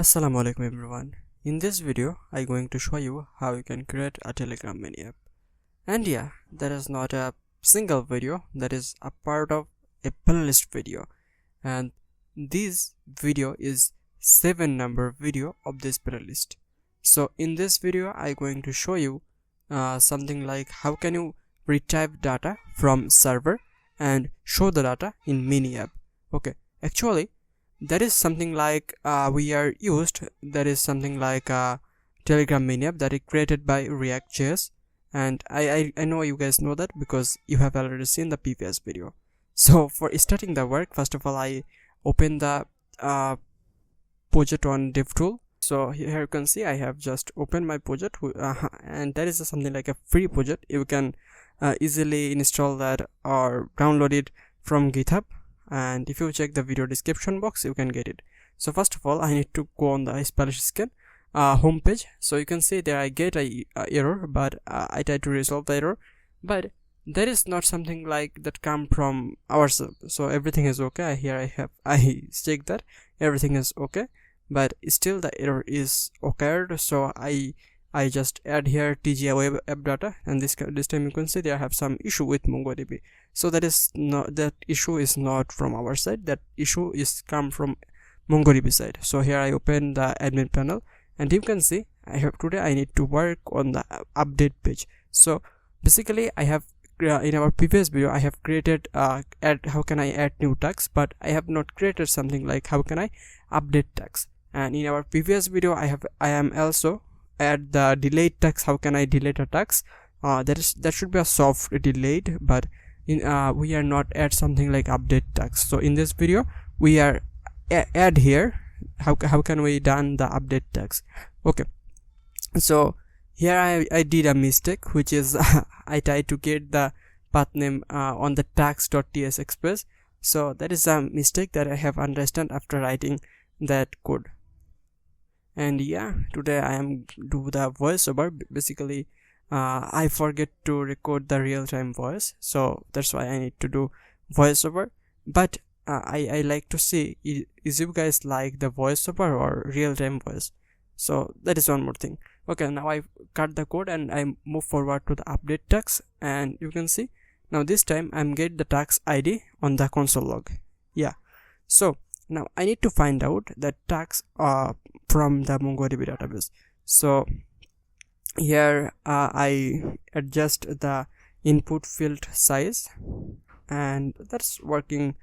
Assalamualaikum everyone. In this video, I'm going to show you how you can create a Telegram mini app. And yeah, that is not a single video, that is a part of a playlist video. And this video is 7 number video of this playlist. So in this video, I'm going to show you something like how can you retrieve data from server and show the data in mini app. Okay, actually that is something like we are used, that is something like a Telegram mini app that is created by React.js, and I know you guys know that because you have already seen the previous video. So for starting the work, first of all I open the project on DevTool. So here you can see I have just opened my project and that is something like a free project. You can easily install that or download it from GitHub, and if you check the video description box you can get it. So first of all I need to go on the Spanish scan homepage. So you can see there I get a error, but I try to resolve the error, but that is not something like that come from ourselves. So everything is okay. Here I check that everything is okay, but still the error is occurred. So I just add here TGI web app data, and this time you can see there have some issue with MongoDB. So that issue is not from our side, that issue is come from MongoDB side. So here I open the admin panel, and you can see I need to work on the update page. So basically I have in our previous video I have created how can I add new tags, but I have not created something like how can I update tags. And in our previous video I am also add the delayed tags. How can I delete a tags? That should be a soft delayed, but we are not add something like update tags. So in this video we are add here how can we done the update tags. Okay, so here I did a mistake, which is I tried to get the path name on the tags.ts express. So that is a mistake that I have understand after writing that code. And yeah, today I am do the voiceover. Basically I forget to record the real-time voice, so that's why I need to do voiceover. But I like to see is you guys like the voiceover or real-time voice. So that is one more thing. Okay, now I cut the code and I move forward to the update tags, and you can see now this time I'm get the tags ID on the console log. Yeah, so now I need to find out the tags from the MongoDB database. So here I adjust the input field size, and that's working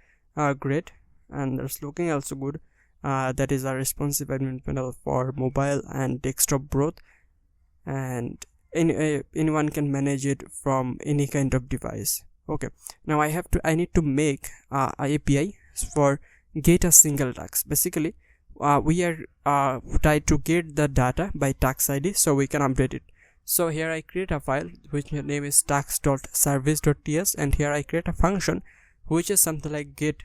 great, and that's looking also good. That is a responsive admin panel for mobile and desktop both, and anyone can manage it from any kind of device. Okay, now I need to make a API for get a single tags. Basically we are try to get the data by tags ID so we can update it. So here I create a file which name is tags.service.ts, and here I create a function which is something like get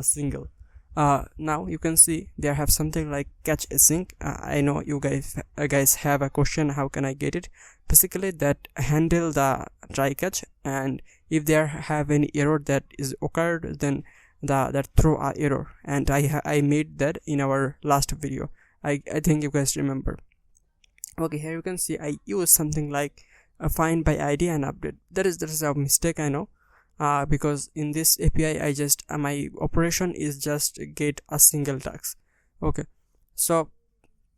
single. Now you can see there have something like catch async. I know you guys have a question, how can I get it? Basically that handle the try catch, and if there have any error that is occurred, then that throw a error, and I made that in our last video. I think you guys remember. Okay, here you can see I use something like find by ID and update. That is a mistake, I know, because in this API I just my operation is just get a single tags. Okay, so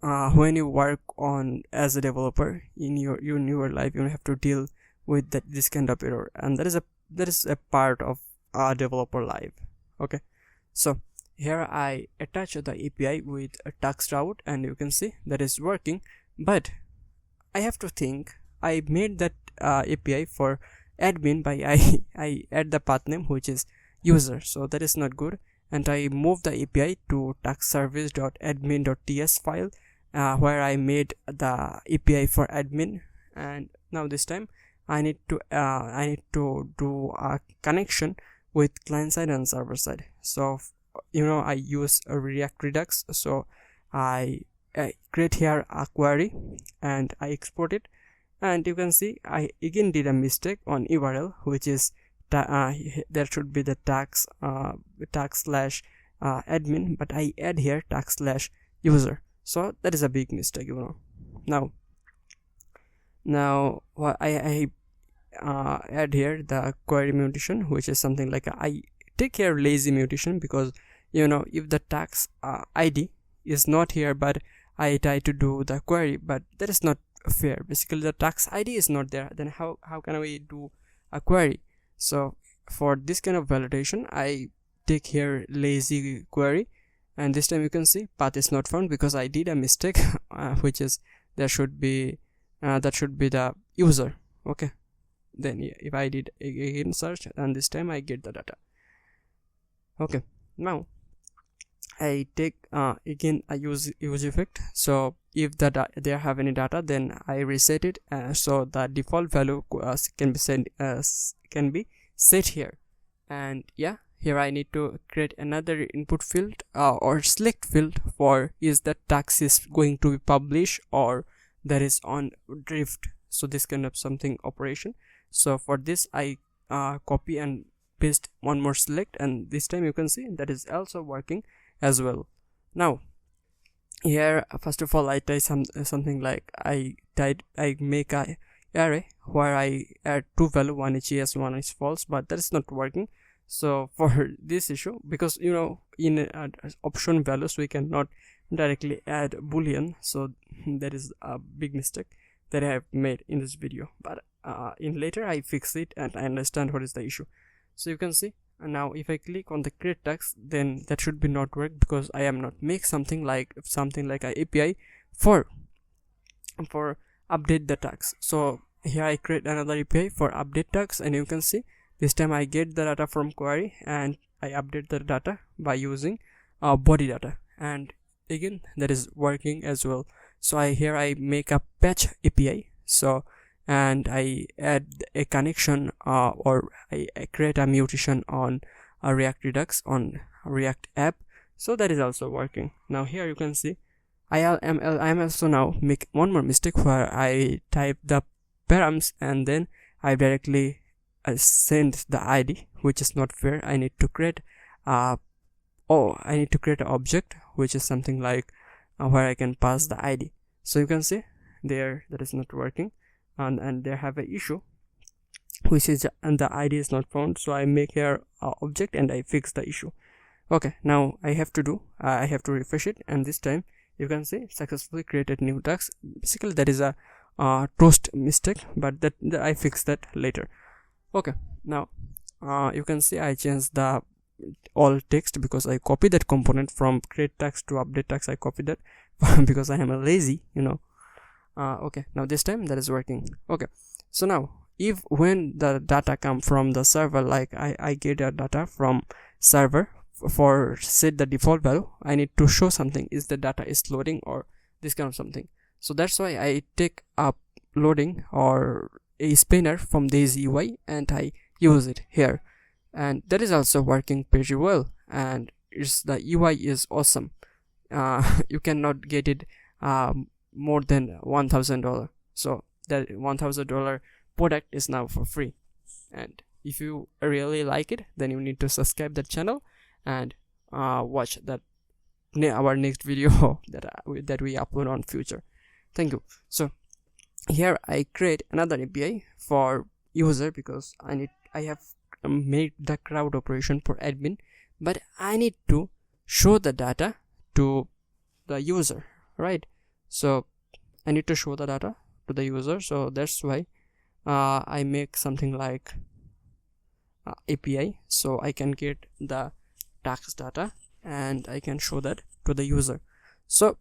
when you work on as a developer in your life, you have to deal with this kind of error, and that is a part of our developer life. Okay, so here I attach the API with a tags route, and you can see that is working, but I have to think I made that API for admin by I add the path name which is user, so that is not good, and I move the API to tagsservice.admin.ts file where I made the API for admin. And now this time I need to do a connection with client side and server side. So I use a React Redux, so I create here a query and I export it, and you can see I again did a mistake on URL, which is there should be the tags slash admin, but I add here tag slash user. So that is a big mistake, now what I add here the query mutation, which is something like I take here lazy mutation, because if the tax ID is not here but I try to do the query, but that is not fair. Basically the tax ID is not there, then how can we do a query? So for this kind of validation I take here lazy query, and this time you can see path is not found because I did a mistake which is there should be that should be the user. Okay, then if I did again search, and this time I get the data. Okay, now I take again I use effect. So if there have any data, then I reset it so the default value can be set here. And yeah, here I need to create another input field or select field for is that tax is going to be published or that is on drift. So this kind of something operation. So for this I copy and paste one more select, and this time you can see that is also working as well. Now here first of all I try something like I make a array where I add two value, one is yes, one is false, but that is not working. So for this issue, because in option values we cannot directly add boolean, so that is a big mistake that I have made in this video, but in later I fix it and I understand what is the issue. So you can see, and now if I click on the create tax, then that should be not work because I am not make something like a API for update the tax. So here I create another API for update tax, and you can see this time I get the data from query and I update the data by using body data, and again that is working as well. So here I make a patch API, so and I add a connection or I create a mutation on a React Redux on React app, so that is also working. Now here you can see I am also now make one more mistake where I type the params and then I directly send the ID, which is not fair. I need to create an object which is something like where I can pass the ID. So you can see there that is not working, and they have an issue which is and the ID is not found. So I make here a object and I fix the issue. Okay, now I have to refresh it, and this time you can see successfully created new tax. Basically that is a toast mistake, but that I fix that later. Okay, now you can see I changed the all text because I copied that component from create tax to update tax. I copied that because I am a lazy, okay, now this time that is working. Okay, so now if when the data come from the server, like I get a data from server for set the default value, I need to show something is the data is loading or this kind of something. So that's why I take up loading or a spinner from this UI and I use it here, and that is also working pretty well, and the UI is awesome. You cannot get it more than $1,000, so that $1,000 product is now for free. And if you really like it, then you need to subscribe the channel and watch that our next video that we upload on future. Thank you. So here I create another API for user because I have made the crowd operation for admin, but I need to show the data to the user, right? So I need to show the data to the user, so that's why I make something like API, so I can get the tax data and I can show that to the user. So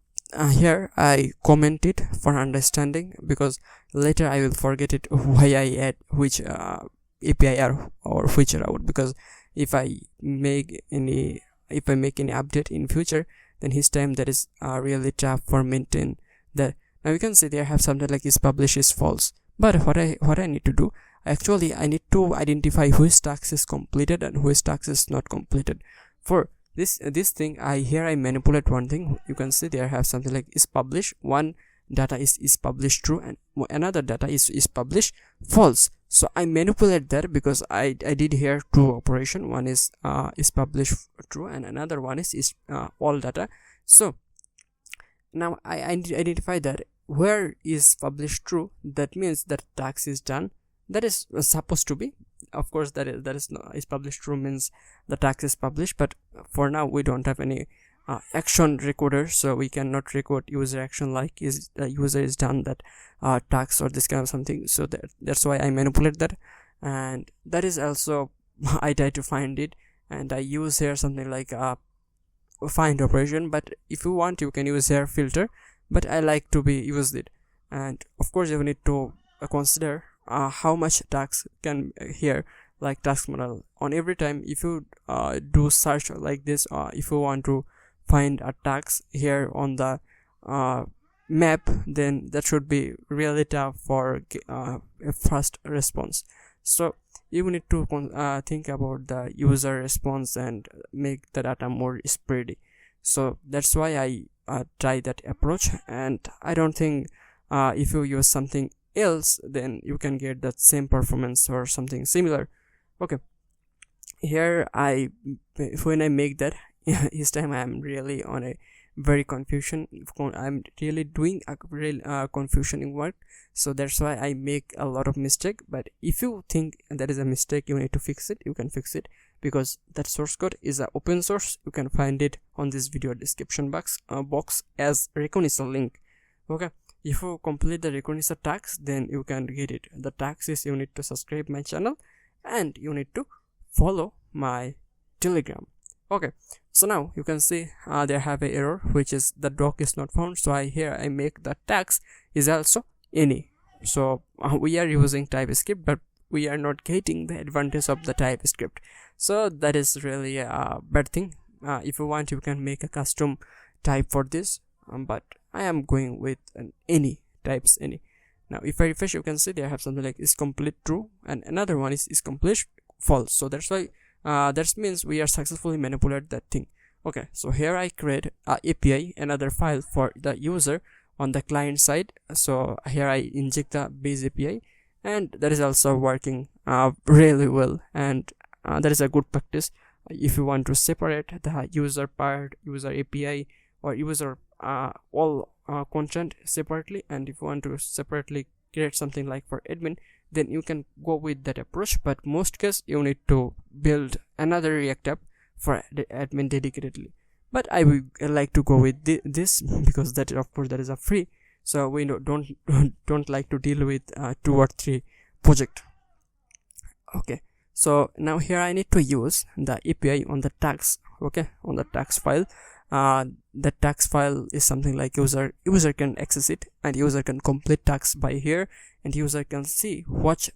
here I comment it for understanding, because later I will forget it why I add which API or which route, because if I make any update in future, then his time that is really tough for maintain that. Now you can see there have something like is published is false, but what I need to do, actually I need to identify which task is completed and which task is not completed. For this thing I manipulate one thing. You can see there have something like is published, one data is published true and another data is published false. So I manipulate that because I did here two operation. One is published true and another one is all data. So now I identify that where is published true, that means that task is done. That is supposed to be, of course, is published true means the task is published, but for now we don't have any action recorder, so we cannot record user action like is the user is done that task or this kind of something. So that's why I manipulate that, and that is also I try to find it, and I use here something like find operation, but if you want you can use here filter, but I like to be used it. And of course you need to consider how much task can here, like task model on every time. If you do search like this, if you want to find a task here on the map, then that should be really tough for a fast response. So you need to think about the user response and make the data more spready. So that's why I try that approach, and I don't think if you use something else then you can get that same performance or something similar. Okay, here when I make that this time I am really on a very confusion. I'm really doing a real confusioning work, so that's why I make a lot of mistake. But if you think that is a mistake, you need to fix it, you can fix it, because that source code is a open source. You can find it on this video description box as recognition link. Okay, if you complete the recognition task, then you can get it. The task is you need to subscribe my channel and you need to follow my Telegram. Okay, so now you can see they have a error, which is the doc is not found. So here I make the task is also any. So we are using TypeScript, but we are not getting the advantage of the TypeScript. So that is really a bad thing. If you want, you can make a custom type for this, but I am going with an any types any. Now if I refresh, you can see they have something like is complete true, and another one is complete false. So that's why that means we are successfully manipulate that thing. Okay, so here I create a API, another file for the user on the client side. So here I inject the base API, and that is also working really well, and that is a good practice. If you want to separate the user part, user API, or user all content separately, and if you want to separately create something like for admin, then you can go with that approach. But most case you need to build another React app for the admin dedicatedly. But I would like to go with this because that, of course, that is a free, so we don't like to deal with 2 or 3 project. Okay, so now here I need to use the API on the tags. Okay, on the tags file. The tags file is something like user can access it, and user can complete tags by here, and user can see what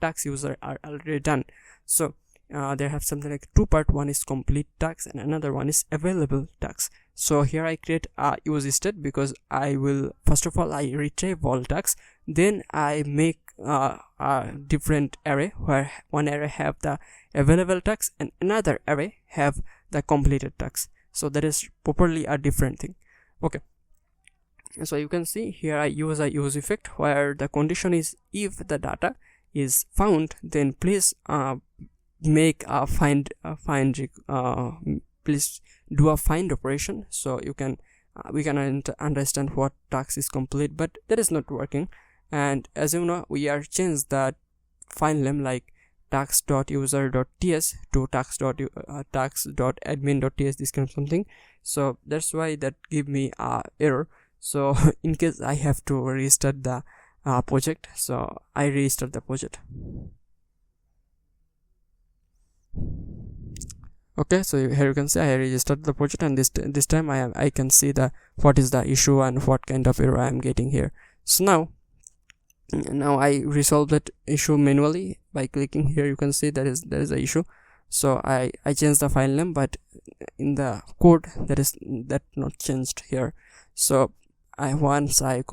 tags user are already done. So they have something like 2 part. One is complete tags and another one is available tags. So here I create a use state, because I will first of all I retrieve all tags, then I make a different array where one array have the available tags and another array have the completed tags. So that is properly a different thing. Okay, so you can see here I use a use effect where the condition is if the data is found, then please make a please do a find operation. So you can we can understand what task is complete, but that is not working. And as you know, we are changed that file name like tax.user.ts to tax.admin.ts, this kind of something. So that's why that give me a error. So in case I have to restart the project, so I restart the project. Okay, so here you can see I registered the project, and this time I can see the what is the issue and what kind of error I am getting here. So now I resolve that issue manually by clicking here. You can see there is a issue. So I changed the file name, but in the code that not changed here. So once I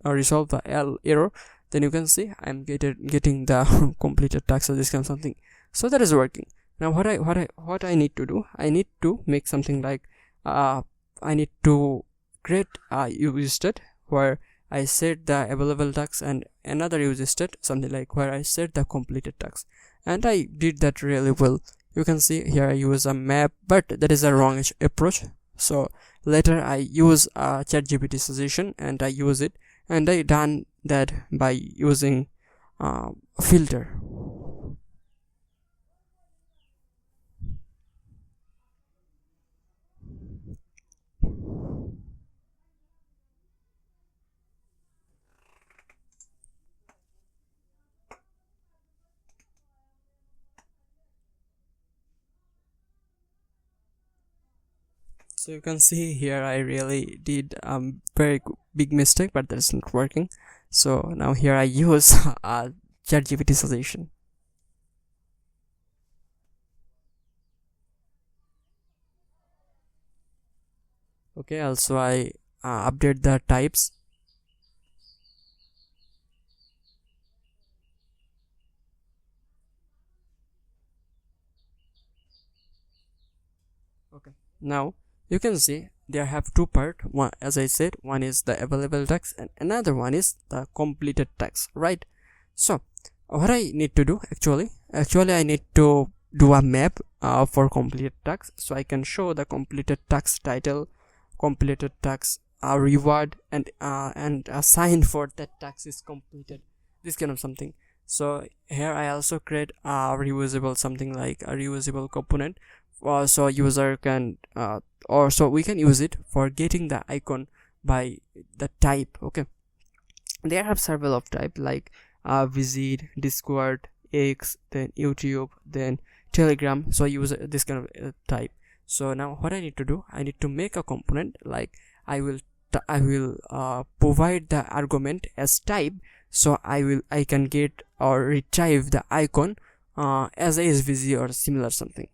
resolve the error, then you can see I'm getting the completed task or this kind of something. So that is working. Now what I need to do, I need to make something like I need to create a use state where I set the available tags, and another use state something like where I set the completed tags, and I did that really well. You can see here I use a map, but that is a wrong approach. So later I use ChatGPT suggestion and I use it, and I done that by using filter. So you can see here I really did very big mistake, but that's not working. So now here I use ChatGPT solution. Okay, also I update the types. Okay, now you can see there have two part. One, as I said, one is the available text and another one is the completed text, right? So what I need to do actually I need to do a map for completed text, so I can show the completed text title, completed text reward, and a sign for that text is completed, this kind of something. So here I also create a reusable, something like a reusable component, so user can or so we can use it for getting the icon by the type. Okay, there have several of type like visit, Discord, X, then YouTube, then Telegram. So I use this kind of type. So now what I need to do, I need to make a component like I will provide the argument as type, so I can get or retrieve the icon as SVG or similar something.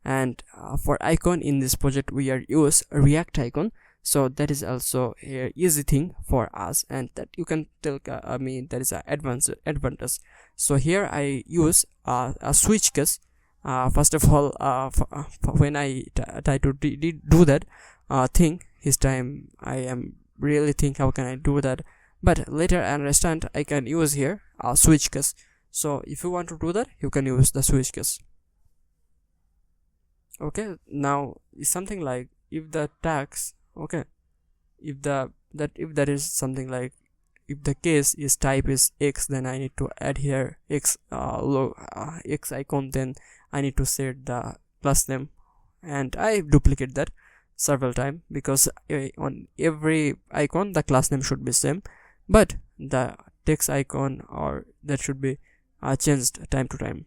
And for icon in this project we are use React icon, so that is also a easy thing for us, and that you can tell I mean that is a advantage. So here I use a switch case. First of all, when I try to do that thing this time, I am really think how can I do that, but later I understand I can use here a switch case. So if you want to do that, you can use the switch case. Okay, now it's something like if the tags, okay, if that is something like if the case is type is X, then I need to add here X X icon, then I need to set the class name, and I duplicate that several times because on every icon the class name should be same, but the text icon or that should be changed time to time.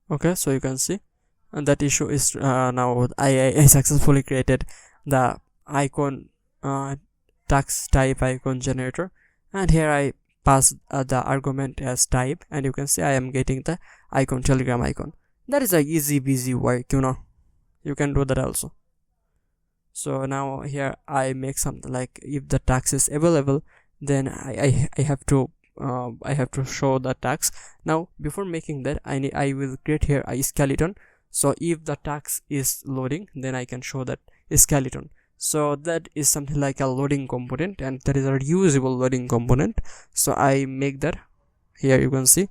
Okay, so you can see, and that issue is now I successfully created the icon tax type icon generator, and here I pass the argument as type, and you can see I am getting the icon, Telegram icon. That is a easy busy work, you can do that also. So now here I make something like if the tax is available, then I have to show the tax. Now before making that, I will create here a skeleton. So if the tax is loading, then I can show that skeleton. So that is something like a loading component, and that is a reusable loading component. So I make that here, you can see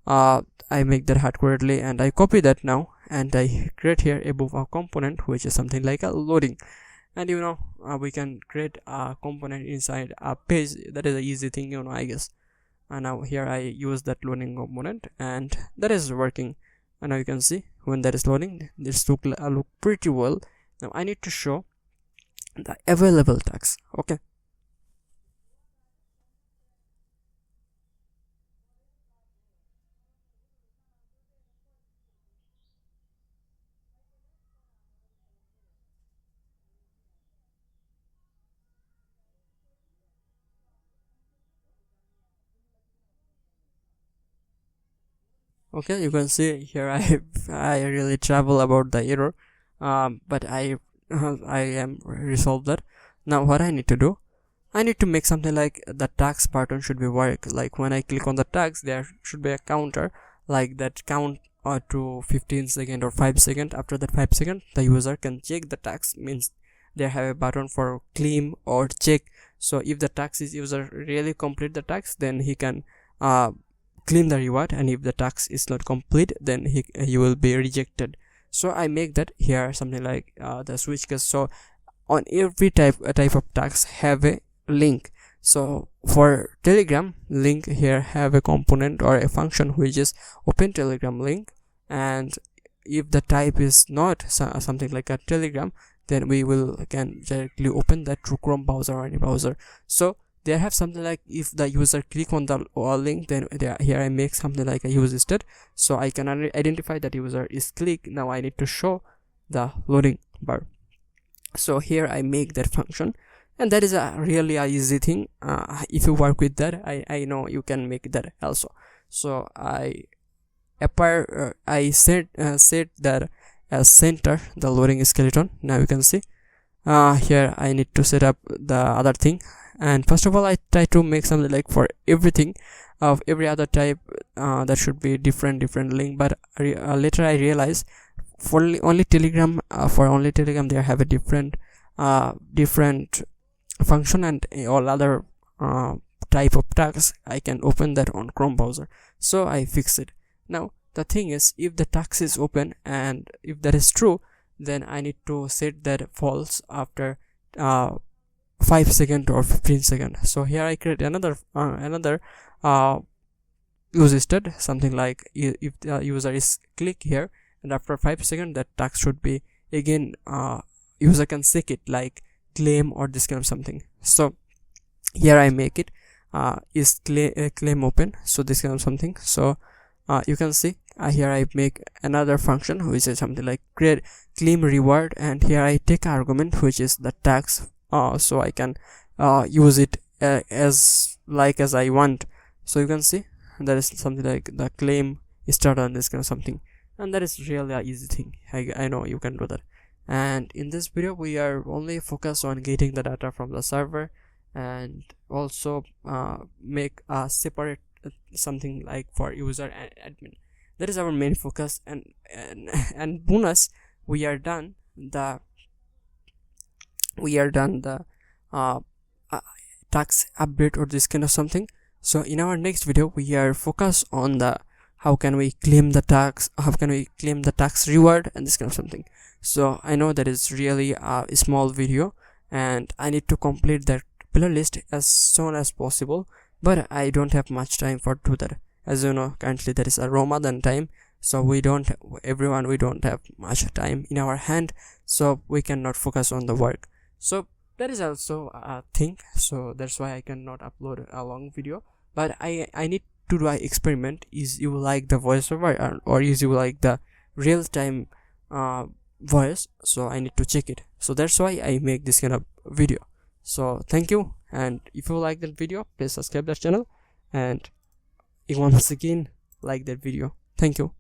I make that hardcoredly, and I copy that now, and I create here above a component which is something like a loading. And we can create a component inside a page. That is a easy thing, I guess. And now here I use that loading component, and that is working. And now you can see when that is loading, this look pretty well. Now I need to show the available tags. Okay, okay, you can see here I really travel about the error, but I am resolved that. Now what I need to do, I need to make something like the tags button should be work. Like when I click on the tags, there should be a counter. like that count to 15 second or 5 second. After that 5 second, the user can check the task, means they have a button for claim or check. So if the task is user really complete the task, then he can claim the reward, and if the task is not complete, then he will be rejected. So I make that here something like the switch case. So on every type of task have a link. So for Telegram link, here have a component or a function which is open Telegram link, and if the type is not something like a Telegram, then we can directly open that through Chrome browser or any browser. So they have something like, if the user click on the link, then here I make something like a use state, so I can identify that user is click. Now I need to show the loading bar. So here I make that function, and that is a really easy thing. If you work with that, I know you can make that also. So I set that as center the loading skeleton. Now you can see here I need to set up the other thing, and first of all I try to make something like for everything of every other type that should be different link, but later I realize for only Telegram they have a different function, and all other type of tasks I can open that on Chrome browser. So I fix it. Now the thing is, if the task is open and if that is true, then I need to set that false after 5 seconds or 15 seconds. So here I create another use state, something like if the user is click here, and after 5 seconds that task should be again user can check it like claim or this kind of something. So here I make it is claim open, so this kind of something. So you can see here I make another function which is something like create claim reward, and here I take argument which is the tax, so I can use it as I want. So you can see that is something like the claim start on this kind of something, and that is really a easy thing. I know you can do that. And in this video we are only focused on getting the data from the server, and also make a separate something like for user and admin. That is our main focus, and bonus, we are done the tax update or this kind of something. So in our next video we are focused on the how can we claim the tax reward and this kind of something. So I know that is really a small video, and I need to complete that playlist as soon as possible, but I don't have much time for do that. As you know, currently there is a Ramadan time, so we don't have much time in our hand, so we cannot focus on the work. So that is also a thing, so that's why I cannot upload a long video. But I need to do an experiment. Is you like the voiceover or is you like the real-time voice? So I need to check it. So that's why I make this kind of video. So thank you, and if you like that video, please subscribe that channel, and once again like that video. Thank you.